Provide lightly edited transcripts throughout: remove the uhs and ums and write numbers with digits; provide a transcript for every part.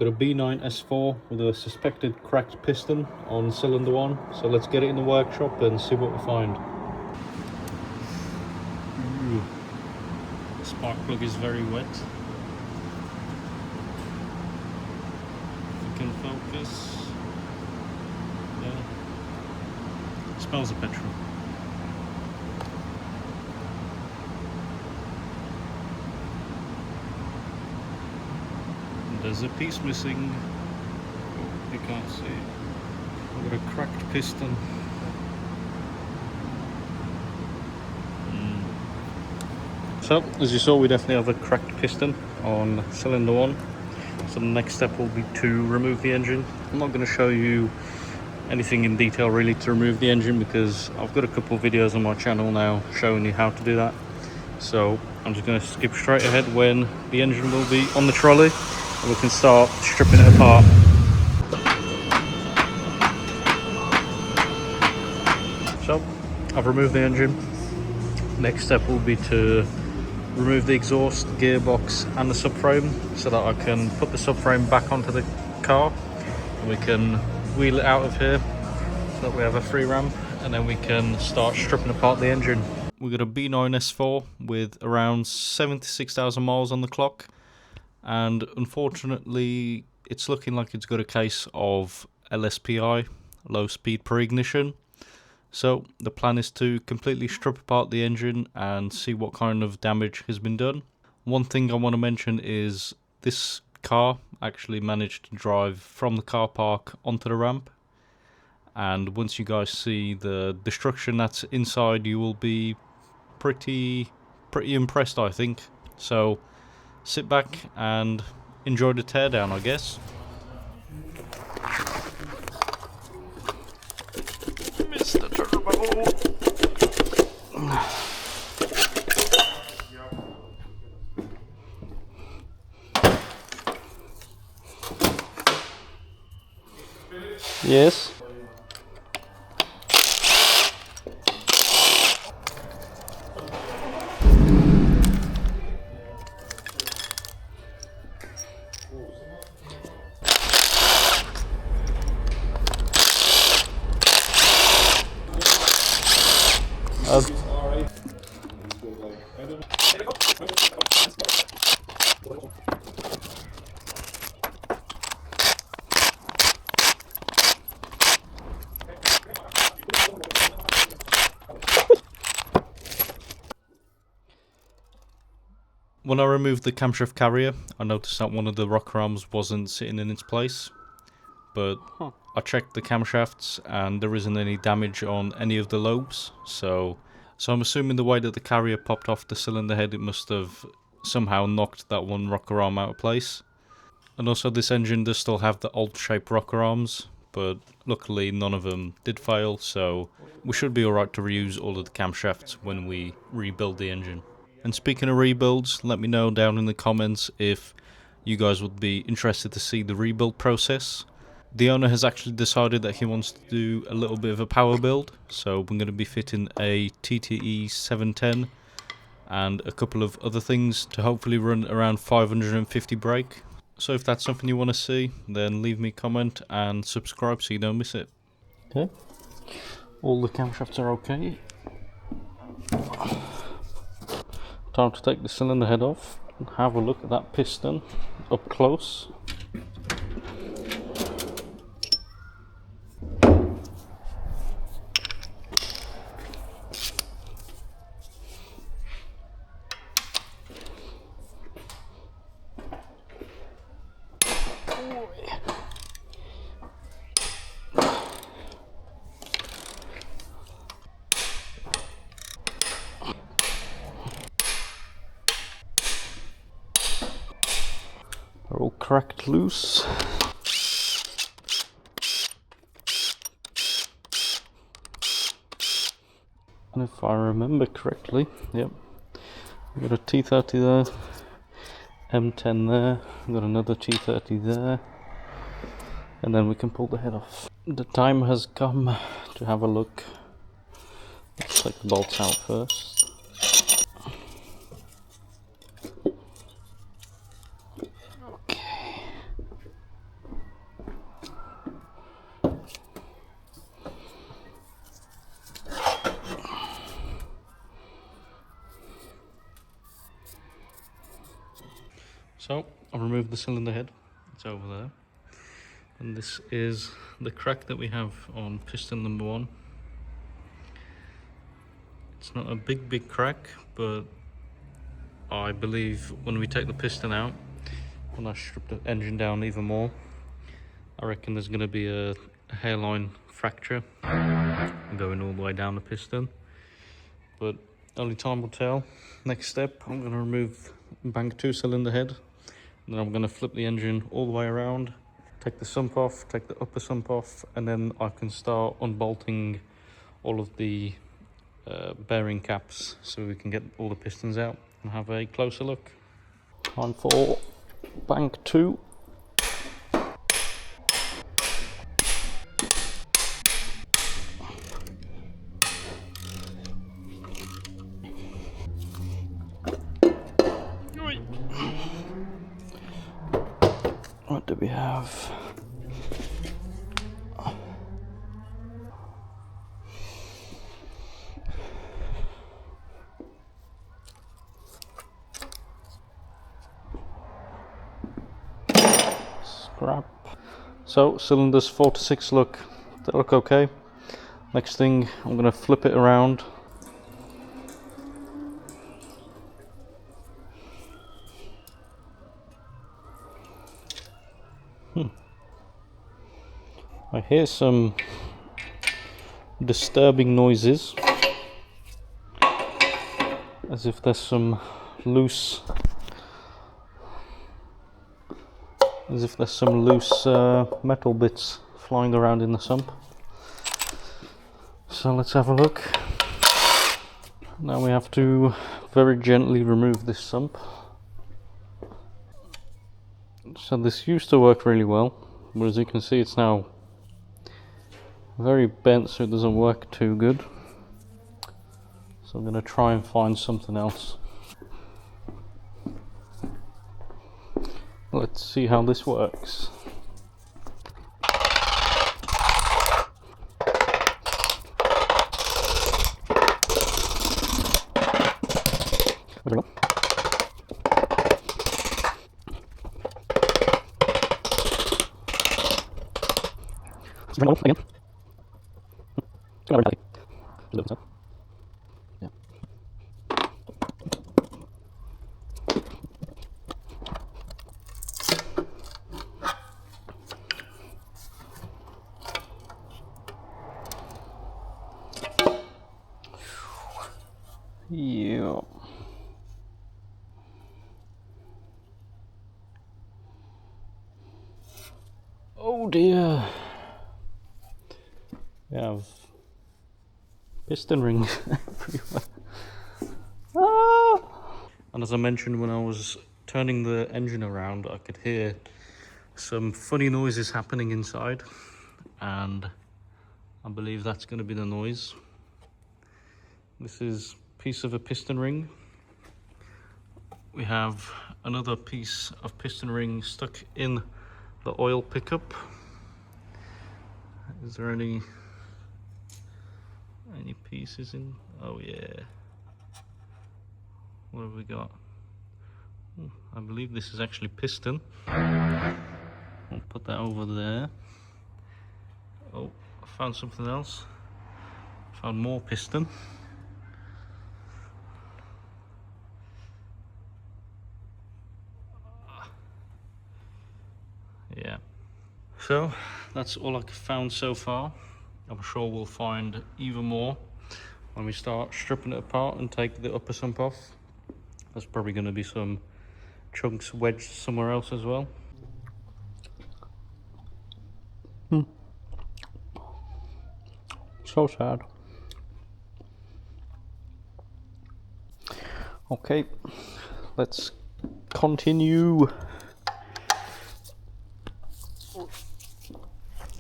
Got a B9 S4 with a suspected cracked piston on cylinder 1, so let's get it in the workshop and see what we find. Ooh. The spark plug is very wet. If we can focus. Yeah. It smells of petrol. There's a piece missing. Oh, you can't see. We've got a cracked piston. So, as you saw, we definitely have a cracked piston on cylinder 1. So the next step will be to remove the engine. I'm not going to show you anything in detail really to remove the engine, because I've got a couple of videos on my channel now showing you how to do that. So I'm just going to skip straight ahead when the engine will be on the trolley. We can start stripping it apart. So I've removed the engine. Next step will be to remove the exhaust, gearbox and the subframe, so that I can put the subframe back onto the car and we can wheel it out of here so that we have a free ramp, and then we can start stripping apart the engine. We've got a B9 S4 with around 76,000 miles on the clock. And unfortunately it's looking like it's got a case of LSPI, low speed per ignition. So the plan is to completely strip apart the engine and see what kind of damage has been done. One thing I want to mention is this car actually managed to drive from the car park onto the ramp, and once you guys see the destruction that's inside, you will be pretty impressed, I think. So sit back and enjoy the teardown, I guess. Mr. Turbo! Yes? When I removed the camshaft carrier, I noticed that one of the rocker arms wasn't sitting in its place, but I checked the camshafts and there isn't any damage on any of the lobes, so I'm assuming the way that the carrier popped off the cylinder head, it must have somehow knocked that one rocker arm out of place. And also this engine does still have the old shape rocker arms, but luckily none of them did fail, so we should be alright to reuse all of the camshafts when we rebuild the engine. And speaking of rebuilds, let me know down in the comments if you guys would be interested to see the rebuild process. The owner has actually decided that he wants to do a little bit of a power build, so we're going to be fitting a TTE 710 and a couple of other things to hopefully run around 550 brake. So if that's something you want to see, then leave me a comment and subscribe so you don't miss it. Okay, all the camshafts are okay. Time to take the cylinder head off and have a look at that piston up close. They're all cracked loose. And if I remember correctly, yep, we've got a T30 there, M10 there, we've got another T30 there, and then we can pull the head off. The time has come to have a look. Let's take the bolts out first. removed the cylinder head. It's over there. And this is the crack that we have on piston number 1. It's not a big crack, but I believe when we take the piston out, when I strip the engine down even more, I reckon there's going to be a hairline fracture going all the way down the piston. But only time will tell. Next step, I'm going to remove bank 2 cylinder head. And then I'm going to flip the engine all the way around, take the sump off, take the upper sump off, and then I can start unbolting all of the bearing caps so we can get all the pistons out and have a closer look. Time for bank 2. What do we have? Scrap. So cylinders 4 to 6 they look okay. Next thing, I'm going to flip it around. I hear some disturbing noises, as if there's some loose metal bits flying around in the sump. So let's have a look. Now we have to very gently remove this sump. So this used to work really well, but as you can see it's now very bent, so it doesn't work too good. So I'm going to try and find something else. Let's see how this works. There we go. Let's bring it on again. Yeah. Yeah. Oh dear. We have piston rings everywhere. Ah! And as I mentioned, when I was turning the engine around, I could hear some funny noises happening inside, and I believe that's going to be the noise. This is a piece of a piston ring. We have another piece of piston ring stuck in the oil pickup. Is there any pieces in? Oh yeah. What have we got? I believe this is actually piston. I'll put that over there. Oh, I found something else. Found more piston. Yeah. So that's all I've found so far. I'm sure we'll find even more when we start stripping it apart and take the upper sump off. There's probably going to be some chunks wedged somewhere else as well. So sad. Okay, let's continue.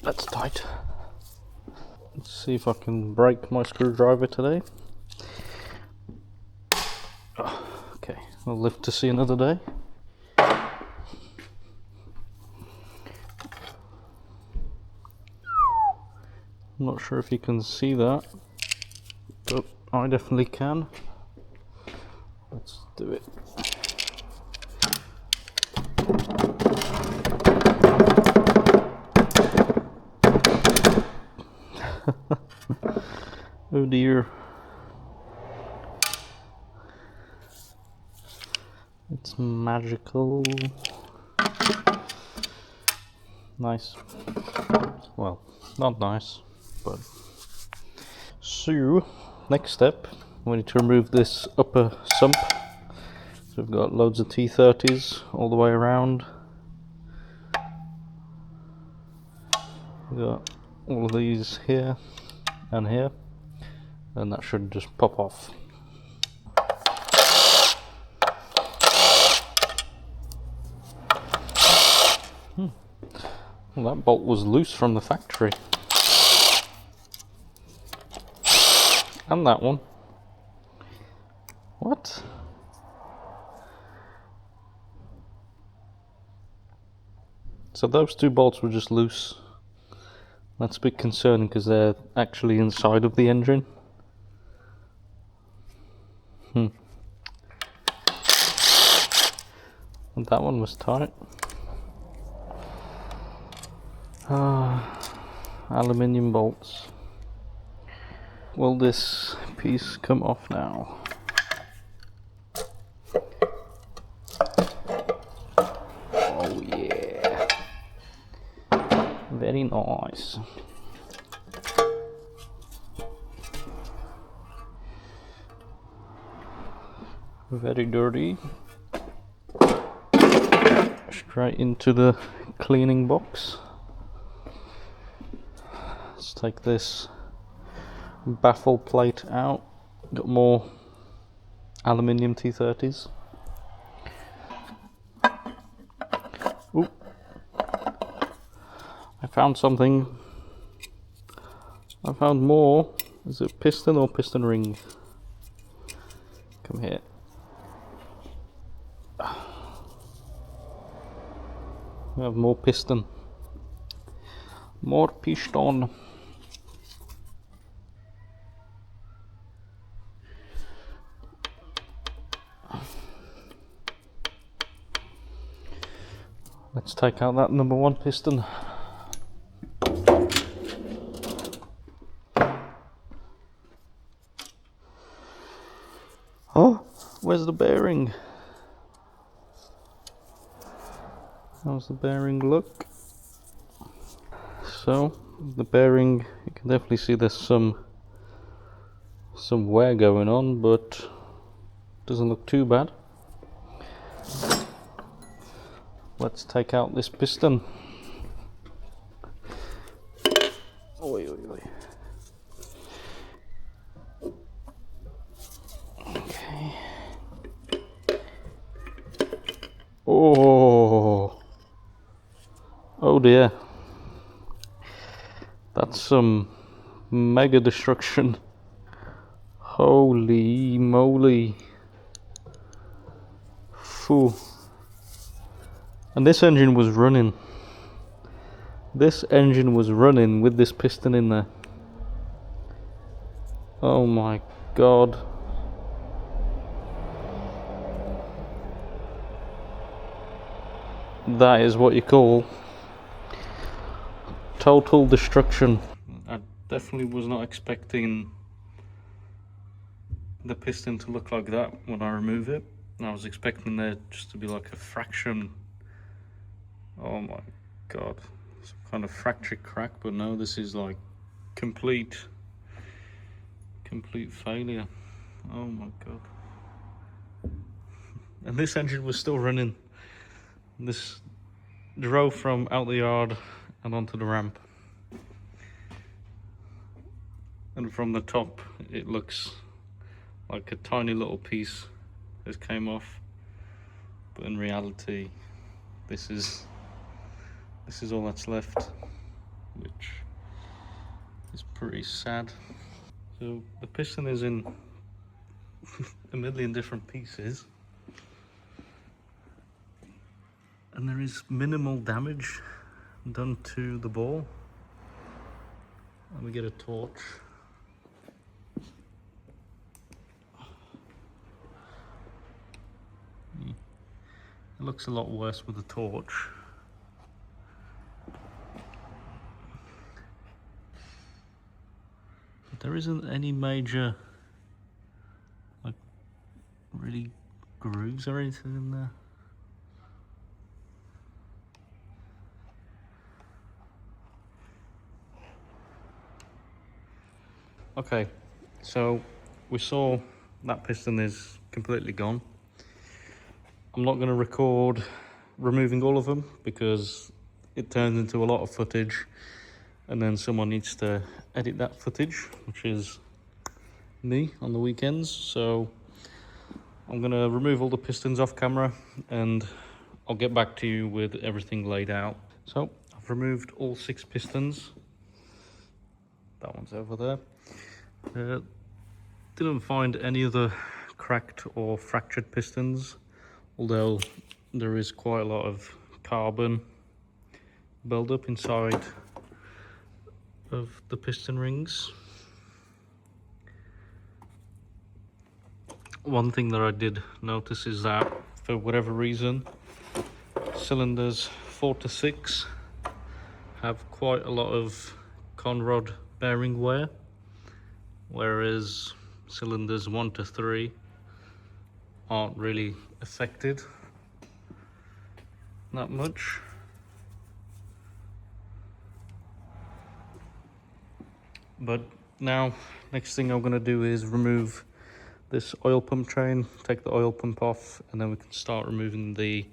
That's tight. Let's see if I can break my screwdriver today. Okay, we'll live to see another day. I'm not sure if you can see that, but I definitely can. Let's do it. Oh dear. It's magical. Nice. Well, not nice, but... So, next step, we need to remove this upper sump. So we've got loads of T30s all the way around. We've got all of these here and here, and that should just pop off. Well, that bolt was loose from the factory. And that one. What? So those two bolts were just loose. That's a bit concerning because they're actually inside of the engine. And that one was tight. Aluminium bolts. Will this piece come off now? Oh yeah. Very nice. Very dirty. Straight into the cleaning box. Let's take this baffle plate out. Got more aluminium T30s. Oop. I found something. I found more. Is it piston or piston ring? Come here. We have more piston. More piston. Let's take out that number one piston. Oh, where's the bearing? How's the bearing look? So, the bearing, you can definitely see there's some wear going on, but doesn't look too bad. Let's take out this piston. Oi, oi, oi. Okay. Oh. Oh dear. That's some mega destruction. Holy moly. Phew. And this engine was running. This engine was running with this piston in there. Oh my god. That is what you call total destruction. I definitely was not expecting the piston to look like that when I remove it. I was expecting there just to be like a fraction. Oh my god, some kind of fracture crack, but no, this is like complete failure. Oh my god. And this engine was still running. This drove from out the yard and onto the ramp. And from the top it looks like a tiny little piece has came off, but in reality this is all that's left, which is pretty sad. So the piston is in a million different pieces, and there is minimal damage done to the ball. Let me get a torch. It looks a lot worse with the torch. there isn't any major, like, really grooves or anything in there. Okay, so we saw that piston is completely gone. I'm not going to record removing all of them because it turns into a lot of footage, and then someone needs to edit that footage, which is me on the weekends. So I'm going to remove all the pistons off camera and I'll get back to you with everything laid out. So I've removed all 6 pistons. That one's over there. Didn't find any other cracked or fractured pistons, although there is quite a lot of carbon buildup inside of the piston rings. One thing that I did notice is that for whatever reason, cylinders 4 to 6 have quite a lot of conrod bearing wear, whereas cylinders 1 to 3 aren't really affected that much. But now, next thing I'm going to do is remove this oil pump train, take the oil pump off, and then we can start removing the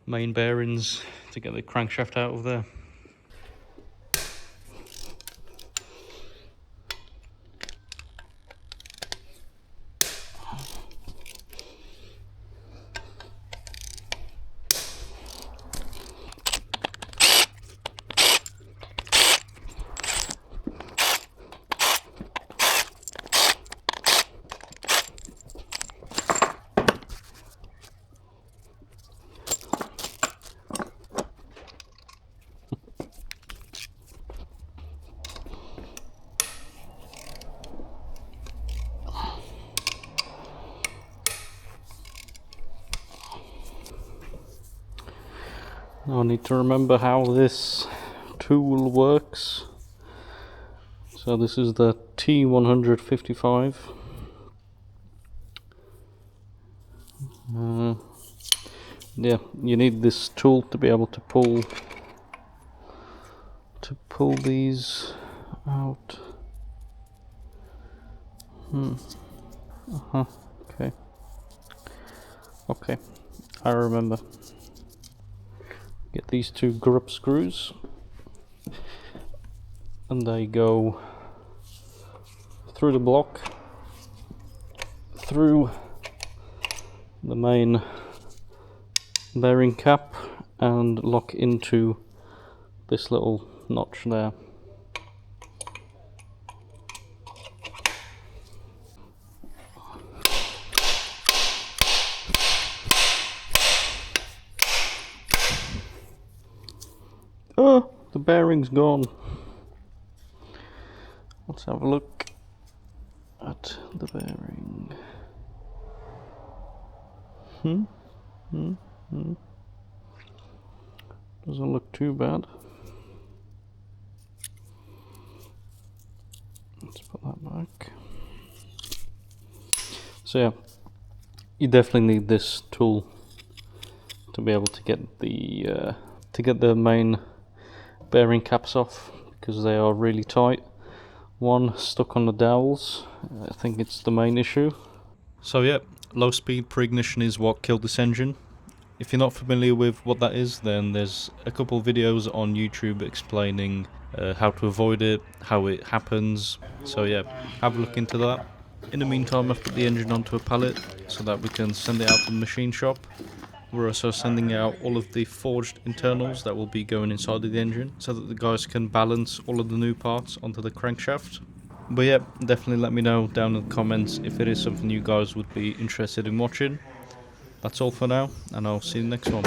main bearings to get the crankshaft out of there. Now I need to remember how this tool works. So this is the T155. Yeah, you need this tool to be able to pull these out. Okay. Okay, I remember. Get these 2 grub screws, and they go through the block, through the main bearing cap, and lock into this little notch there. Oh, the bearing's gone. Let's have a look at the bearing. Doesn't look too bad. Let's put that back. So yeah, you definitely need this tool to be able to get the main bearing caps off, because they are really tight. One stuck on the dowels. I think it's the main issue. So yeah, low speed pre-ignition is what killed this engine. If you're not familiar with what that is, then there's a couple of videos on YouTube explaining how to avoid it, how it happens. So yeah, have a look into that. In the meantime, I've put the engine onto a pallet so that we can send it out to the machine shop. We're also sending out all of the forged internals that will be going inside of the engine, so that the guys can balance all of the new parts onto the crankshaft. But yeah, definitely let me know down in the comments if it is something you guys would be interested in watching. That's all for now, and I'll see you next one.